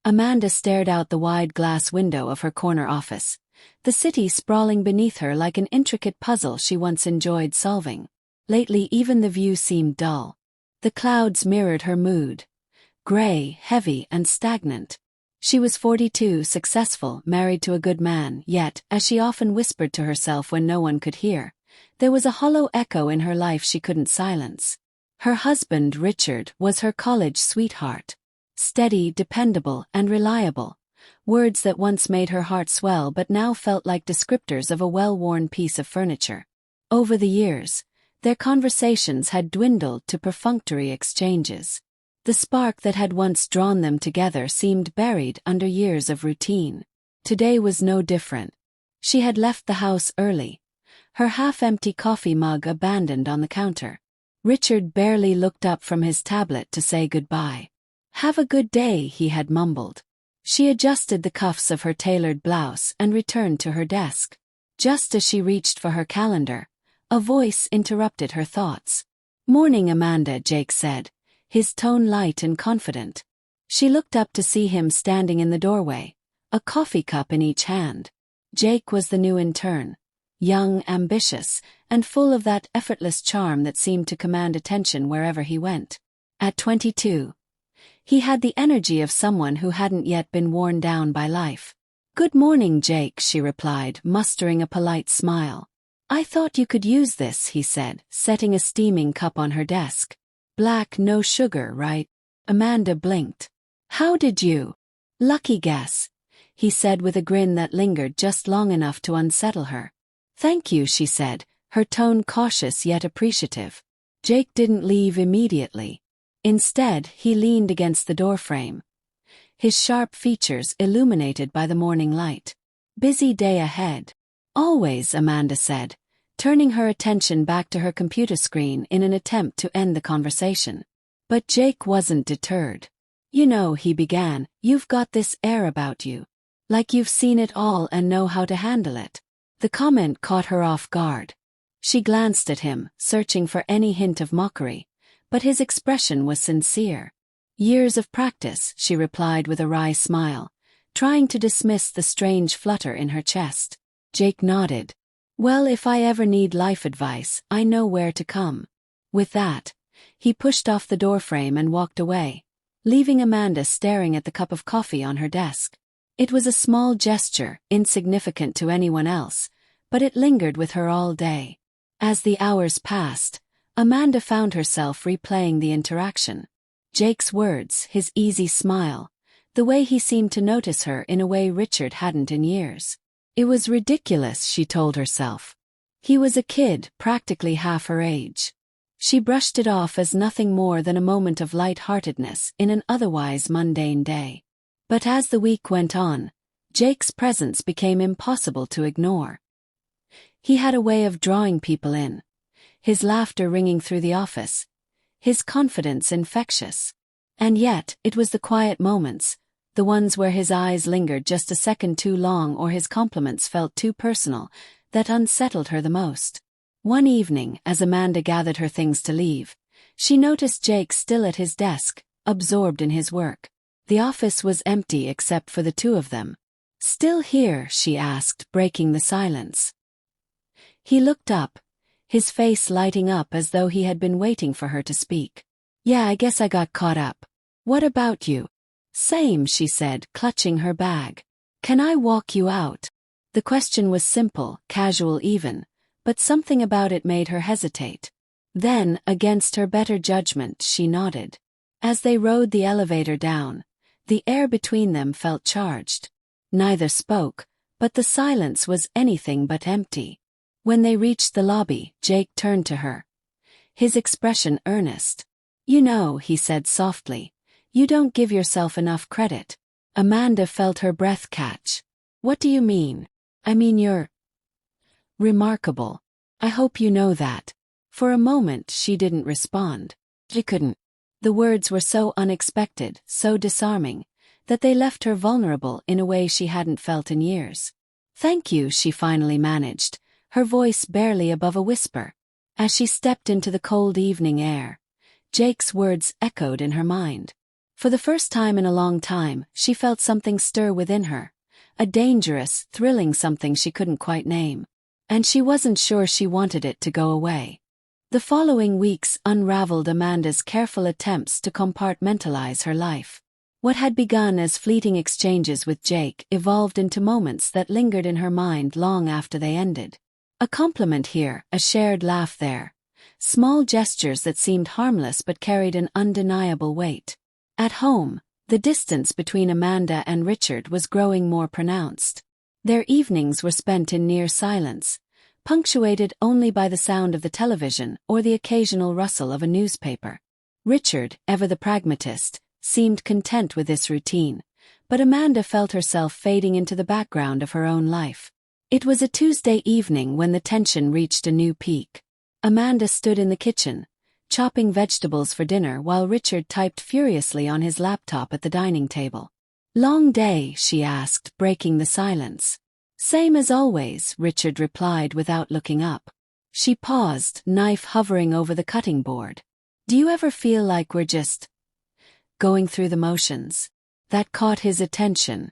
Amanda stared out the wide glass window of her corner office, the city sprawling beneath her like an intricate puzzle she once enjoyed solving. Lately even the view seemed dull. The clouds mirrored her mood. Gray, heavy, and stagnant. She was 42, successful, married to a good man, yet, as she often whispered to herself when no one could hear, there was a hollow echo in her life she couldn't silence. Her husband, Richard, was her college sweetheart. Steady, dependable, and reliable. Words that once made her heart swell but now felt like descriptors of a well-worn piece of furniture. Over the years, their conversations had dwindled to perfunctory exchanges. The spark that had once drawn them together seemed buried under years of routine. Today was no different. She had left the house early, her half-empty coffee mug abandoned on the counter. Richard barely looked up from his tablet to say goodbye. "Have a good day," he had mumbled. She adjusted the cuffs of her tailored blouse and returned to her desk. Just as she reached for her calendar, a voice interrupted her thoughts. "Morning, Amanda," Jake said, his tone light and confident. She looked up to see him standing in the doorway, a coffee cup in each hand. Jake was the new intern, young, ambitious, and full of that effortless charm that seemed to command attention wherever he went. At 22, he had the energy of someone who hadn't yet been worn down by life. "Good morning, Jake," she replied, mustering a polite smile. "I thought you could use this," he said, setting a steaming cup on her desk. "Black, no sugar, right?" Amanda blinked. "How did you?" "Lucky guess," he said with a grin that lingered just long enough to unsettle her. "Thank you," she said, her tone cautious yet appreciative. Jake didn't leave immediately. Instead, he leaned against the doorframe, his sharp features illuminated by the morning light. "Busy day ahead." "Always," Amanda said, turning her attention back to her computer screen in an attempt to end the conversation. But Jake wasn't deterred. "You know," he began, "you've got this air about you. Like you've seen it all and know how to handle it." The comment caught her off guard. She glanced at him, searching for any hint of mockery, but his expression was sincere. "Years of practice," she replied with a wry smile, trying to dismiss the strange flutter in her chest. Jake nodded. "Well, if I ever need life advice, I know where to come." With that, he pushed off the doorframe and walked away, leaving Amanda staring at the cup of coffee on her desk. It was a small gesture, insignificant to anyone else, but it lingered with her all day. As the hours passed, Amanda found herself replaying the interaction. Jake's words, his easy smile, the way he seemed to notice her in a way Richard hadn't in years. It was ridiculous, she told herself. He was a kid, practically half her age. She brushed it off as nothing more than a moment of light-heartedness in an otherwise mundane day. But as the week went on, Jake's presence became impossible to ignore. He had a way of drawing people in, his laughter ringing through the office, his confidence infectious. And yet, it was the quiet moments, the ones where his eyes lingered just a second too long or his compliments felt too personal, that unsettled her the most. One evening, as Amanda gathered her things to leave, she noticed Jake still at his desk, absorbed in his work. The office was empty except for the two of them. "Still here?" she asked, breaking the silence. He looked up, his face lighting up as though he had been waiting for her to speak. "Yeah, I guess I got caught up. What about you?" "Same," she said, clutching her bag. "Can I walk you out?" The question was simple, casual even, but something about it made her hesitate. Then, against her better judgment, she nodded. As they rode the elevator down, the air between them felt charged. Neither spoke, but the silence was anything but empty. When they reached the lobby, Jake turned to her, his expression earnest. "You know," he said softly, "you don't give yourself enough credit." Amanda felt her breath catch. "What do you mean?" "I mean you're remarkable. I hope you know that." For a moment she didn't respond. She couldn't. The words were so unexpected, so disarming, that they left her vulnerable in a way she hadn't felt in years. "Thank you," she finally managed, her voice barely above a whisper. As she stepped into the cold evening air, Jake's words echoed in her mind. For the first time in a long time, she felt something stir within her. A dangerous, thrilling something she couldn't quite name. And she wasn't sure she wanted it to go away. The following weeks unraveled Amanda's careful attempts to compartmentalize her life. What had begun as fleeting exchanges with Jake evolved into moments that lingered in her mind long after they ended. A compliment here, a shared laugh there. Small gestures that seemed harmless but carried an undeniable weight. At home, the distance between Amanda and Richard was growing more pronounced. Their evenings were spent in near silence, punctuated only by the sound of the television or the occasional rustle of a newspaper. Richard, ever the pragmatist, seemed content with this routine, but Amanda felt herself fading into the background of her own life. It was a Tuesday evening when the tension reached a new peak. Amanda stood in the kitchen, chopping vegetables for dinner while Richard typed furiously on his laptop at the dining table. "Long day?" she asked, breaking the silence. "Same as always," Richard replied without looking up. She paused, knife hovering over the cutting board. "Do you ever feel like we're just going through the motions?" That caught his attention.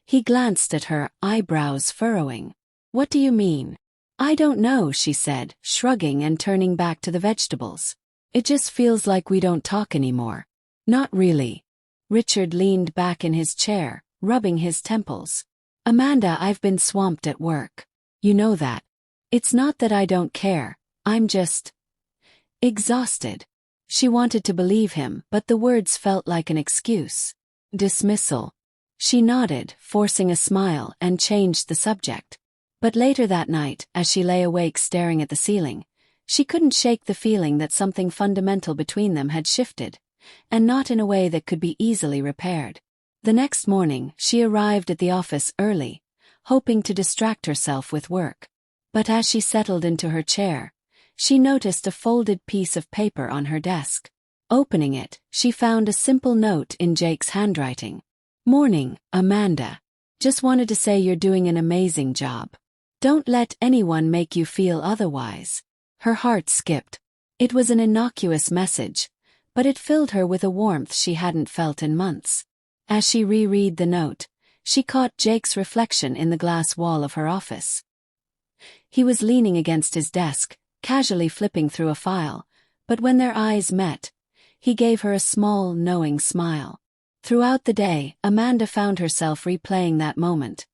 He glanced at her, eyebrows furrowing. "What do you mean?" "I don't know," she said, shrugging and turning back to the vegetables. "It just feels like we don't talk anymore." "Not really." Richard leaned back in his chair, rubbing his temples. "Amanda, I've been swamped at work. You know that. It's not that I don't care, I'm just exhausted." She wanted to believe him, but the words felt like an excuse. Dismissal. She nodded, forcing a smile, and changed the subject. But later that night, as she lay awake staring at the ceiling, she couldn't shake the feeling that something fundamental between them had shifted, and not in a way that could be easily repaired. The next morning, she arrived at the office early, hoping to distract herself with work. But as she settled into her chair, she noticed a folded piece of paper on her desk. Opening it, she found a simple note in Jake's handwriting. "Morning, Amanda. Just wanted to say you're doing an amazing job. Don't let anyone make you feel otherwise." Her heart skipped. It was an innocuous message, but it filled her with a warmth she hadn't felt in months. As she reread the note, she caught Jake's reflection in the glass wall of her office. He was leaning against his desk, casually flipping through a file, but when their eyes met, he gave her a small, knowing smile. Throughout the day, Amanda found herself replaying that moment,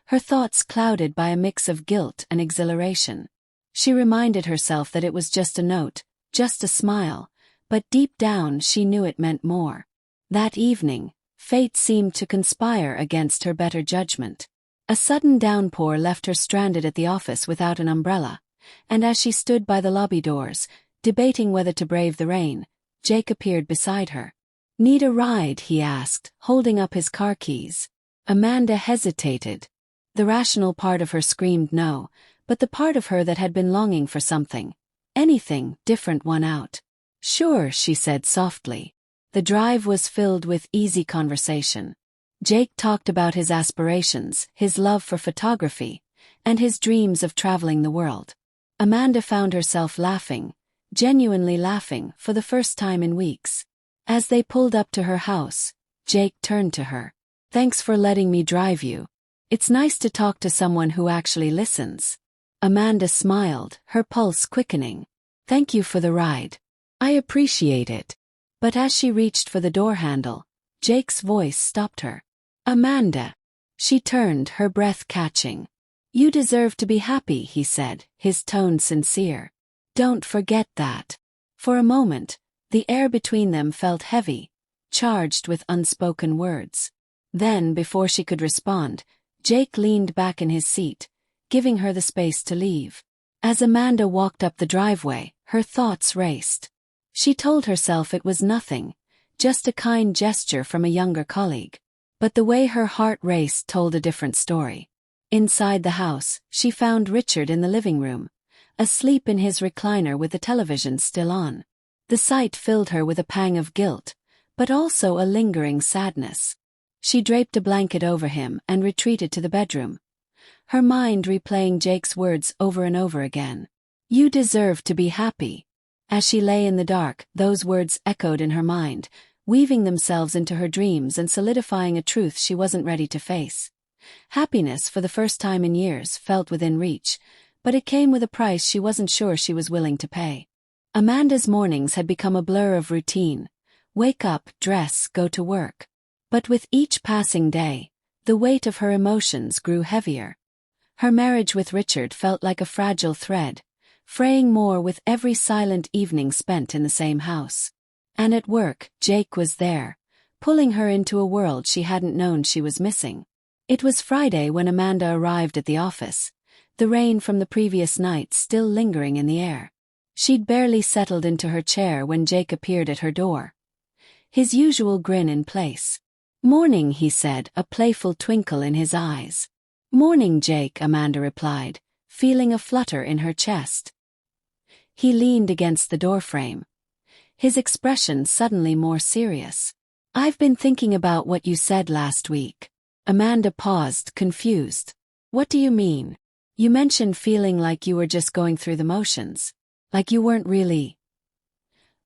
her thoughts clouded by a mix of guilt and exhilaration. She reminded herself that it was just a note, just a smile, but deep down she knew it meant more. That evening, fate seemed to conspire against her better judgment. A sudden downpour left her stranded at the office without an umbrella, and as she stood by the lobby doors, debating whether to brave the rain, Jake appeared beside her. "Need a ride?" he asked, holding up his car keys. Amanda hesitated. The rational part of her screamed no, but the part of her that had been longing for something, anything, different won out. "Sure," she said softly. The drive was filled with easy conversation. Jake talked about his aspirations, his love for photography, and his dreams of traveling the world. Amanda found herself laughing, genuinely laughing, for the first time in weeks. As they pulled up to her house, Jake turned to her. "Thanks for letting me drive you. It's nice to talk to someone who actually listens." Amanda smiled, her pulse quickening. "Thank you for the ride. I appreciate it." But as she reached for the door handle, Jake's voice stopped her. "Amanda." She turned, her breath catching. "You deserve to be happy," he said, his tone sincere. "Don't forget that." For a moment, the air between them felt heavy, charged with unspoken words. Then, before she could respond, Jake leaned back in his seat, giving her the space to leave. As Amanda walked up the driveway, her thoughts raced. She told herself it was nothing, just a kind gesture from a younger colleague. But the way her heart raced told a different story. Inside the house, she found Richard in the living room, asleep in his recliner with the television still on. The sight filled her with a pang of guilt, but also a lingering sadness. She draped a blanket over him and retreated to the bedroom, her mind replaying Jake's words over and over again. "You deserve to be happy." As she lay in the dark, those words echoed in her mind, weaving themselves into her dreams and solidifying a truth she wasn't ready to face. Happiness, for the first time in years, felt within reach, but it came with a price she wasn't sure she was willing to pay. Amanda's mornings had become a blur of routine. Wake up, dress, go to work. But with each passing day, the weight of her emotions grew heavier. Her marriage with Richard felt like a fragile thread, fraying more with every silent evening spent in the same house. And at work, Jake was there, pulling her into a world she hadn't known she was missing. It was Friday when Amanda arrived at the office, the rain from the previous night still lingering in the air. She'd barely settled into her chair when Jake appeared at her door, his usual grin in place. "Morning," he said, a playful twinkle in his eyes. "Morning, Jake," Amanda replied, feeling a flutter in her chest. He leaned against the doorframe, his expression suddenly more serious. "I've been thinking about what you said last week." Amanda paused, confused. "What do you mean? You mentioned feeling like you were just going through the motions, like you weren't really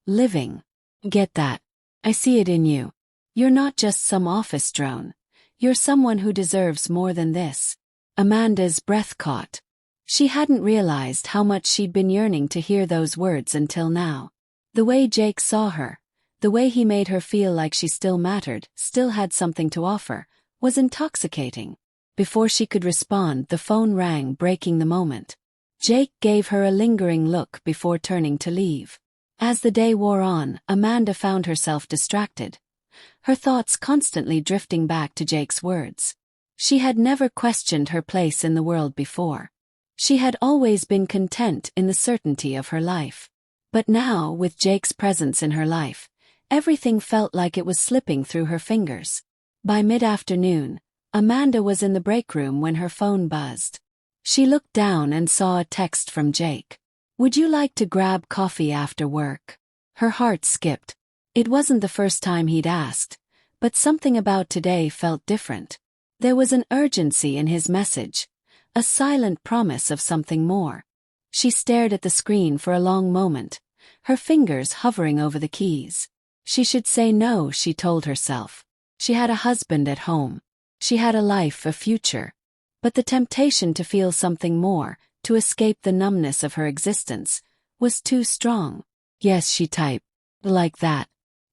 living." "Get that. I see it in you. You're not just some office drone. You're someone who deserves more than this." Amanda's breath caught. She hadn't realized how much she'd been yearning to hear those words until now. The way Jake saw her, the way he made her feel like she still mattered, still had something to offer, was intoxicating. Before she could respond, the phone rang, breaking the moment. Jake gave her a lingering look before turning to leave. As the day wore on, Amanda found herself distracted, her thoughts constantly drifting back to Jake's words. She had never questioned her place in the world before. She had always been content in the certainty of her life. But now, with Jake's presence in her life, everything felt like it was slipping through her fingers. By mid-afternoon, Amanda was in the break room when her phone buzzed. She looked down and saw a text from Jake. "Would you like to grab coffee after work?" Her heart skipped. It wasn't the first time he'd asked, but something about today felt different. There was an urgency in his message, a silent promise of something more. She stared at the screen for a long moment, her fingers hovering over the keys. She should say no, she told herself. She had a husband at home. She had a life, a future. But the temptation to feel something more, to escape the numbness of her existence, was too strong. "Yes," she typed. Like that.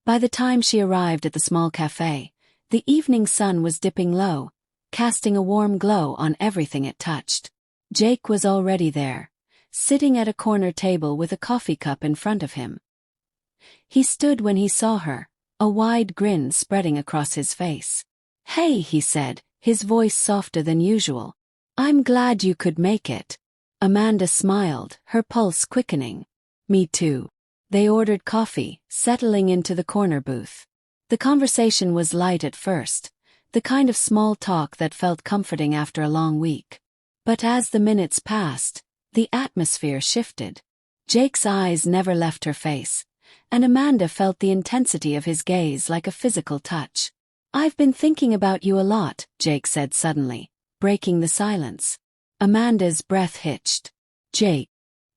By the time she arrived at the small cafe, the evening sun was dipping low, casting a warm glow on everything it touched. Jake was already there, sitting at a corner table with a coffee cup in front of him. He stood when he saw her, a wide grin spreading across his face. "Hey," he said, his voice softer than usual. "I'm glad you could make it." Amanda smiled, her pulse quickening. "Me too." They ordered coffee, settling into the corner booth. The conversation was light at first, the kind of small talk that felt comforting after a long week. But as the minutes passed, the atmosphere shifted. Jake's eyes never left her face, and Amanda felt the intensity of his gaze like a physical touch. "I've been thinking about you a lot," Jake said suddenly, breaking the silence. Amanda's breath hitched. "Jake."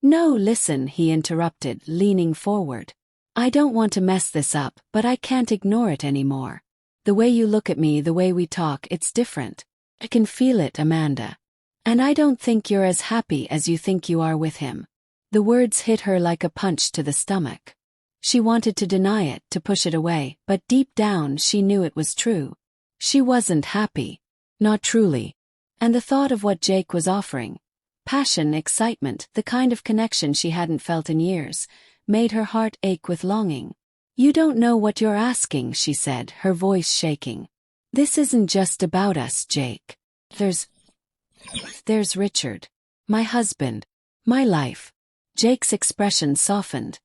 "No, listen," he interrupted, leaning forward. "I don't want to mess this up, but I can't ignore it anymore. The way you look at me, the way we talk, it's different. I can feel it, Amanda. And I don't think you're as happy as you think you are with him." The words hit her like a punch to the stomach. She wanted to deny it, to push it away, but deep down she knew it was true. She wasn't happy. Not truly. And the thought of what Jake was offering, passion, excitement, the kind of connection she hadn't felt in years, made her heart ache with longing. "You don't know what you're asking," she said, her voice shaking. "This isn't just about us, Jake. There's Richard. My husband. My life." Jake's expression softened,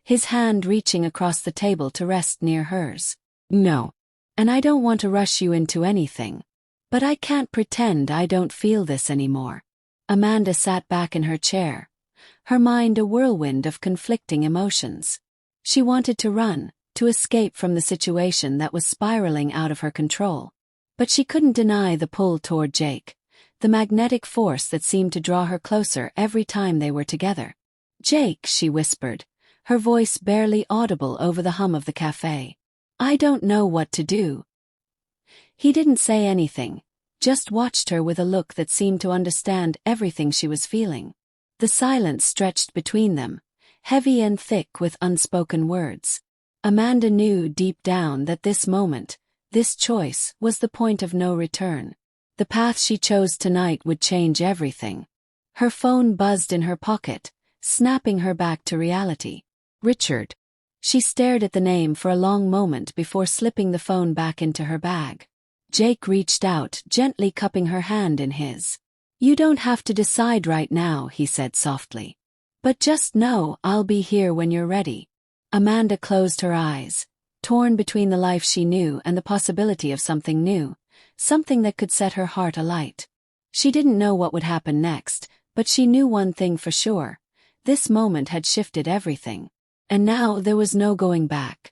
his hand reaching across the table to rest near hers. "No. And I don't want to rush you into anything. But I can't pretend I don't feel this anymore." Amanda sat back in her chair, her mind a whirlwind of conflicting emotions. She wanted to run, to escape from the situation that was spiraling out of her control. But she couldn't deny the pull toward Jake, the magnetic force that seemed to draw her closer every time they were together. "Jake," she whispered, her voice barely audible over the hum of the cafe. I don't know what to do. He didn't say anything, just watched her with a look that seemed to understand everything she was feeling. The silence stretched between them, heavy and thick with unspoken words. Amanda knew deep down that this moment, this choice, was the point of no return. The path she chose tonight would change everything. Her phone buzzed in her pocket, snapping her back to reality. Richard. She stared at the name for a long moment before slipping the phone back into her bag. Jake reached out, gently cupping her hand in his. You don't have to decide right now, he said softly. But just know I'll be here when you're ready. Amanda closed her eyes, torn between the life she knew and the possibility of something new, something that could set her heart alight. She didn't know what would happen next, but she knew one thing for sure. This moment had shifted everything. And now there was no going back.